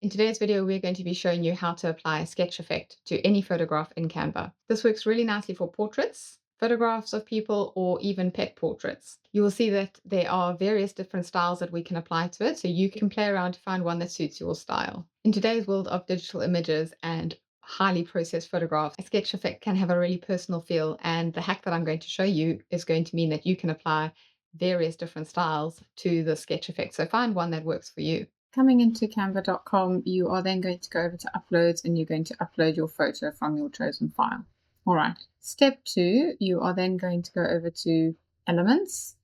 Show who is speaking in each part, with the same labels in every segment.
Speaker 1: In today's video, we're going to be showing you how to apply a sketch effect to any photograph in Canva. This works really nicely for portraits, photographs of people, or even pet portraits. You will see that there are various different styles that we can apply to it, so you can play around to find one that suits your style. In today's world of digital images and highly processed photographs, a sketch effect can have a really personal feel, and the hack that I'm going to show you is going to mean that you can apply various different styles to the sketch effect. So find one that works for you. Coming into canva.com, you are then going to go over to uploads and you're going to upload your photo from your chosen file. All right. Step 2, you are then going to go over to elements,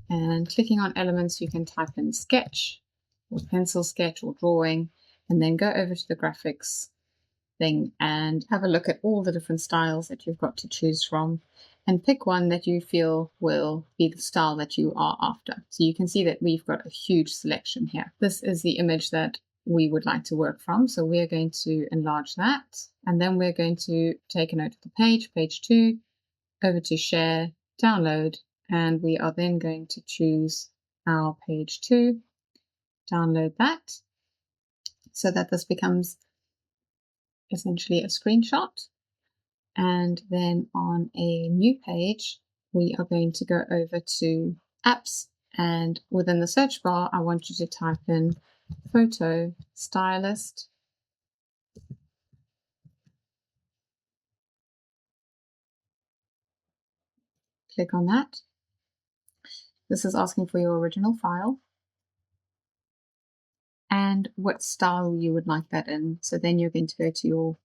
Speaker 1: and clicking on elements, you can type in sketch or pencil sketch or drawing, and then go over to the graphics thing and have a look at all the different styles that you've got to choose from, and pick one that you feel will be the style that you are after. So you can see that we've got a huge selection here. This is the image that we would like to work from. So we're going to enlarge that. And then we're going to take a note of the page 2, over to share, download, and we are then going to choose our page 2, download that, so that this becomes essentially a screenshot. And then on a new page, we are going to go over to apps, and within the search bar, I want you to type in photo stylist. Click on that. This is asking for your original file and what style you would like that in. So then you're going to go to your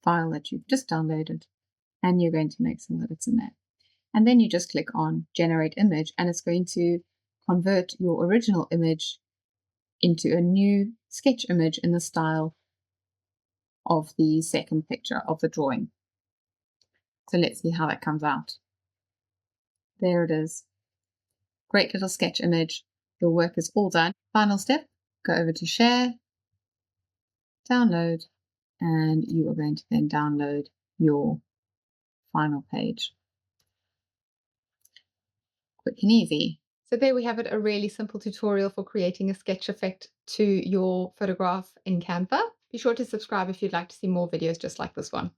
Speaker 1: file that you've just downloaded, and you're going to make some edits in there. And then you just click on generate image, and it's going to convert your original image into a new sketch image in the style of the second picture of the drawing. So let's see how that comes out. There it is. Great little sketch image. Your work is all done. Final step, go over to share, download, and you are going to then download your final page. Quick and easy. So there we have it, a really simple tutorial for creating a sketch effect to your photograph in Canva. Be sure to subscribe if you'd like to see more videos just like this one.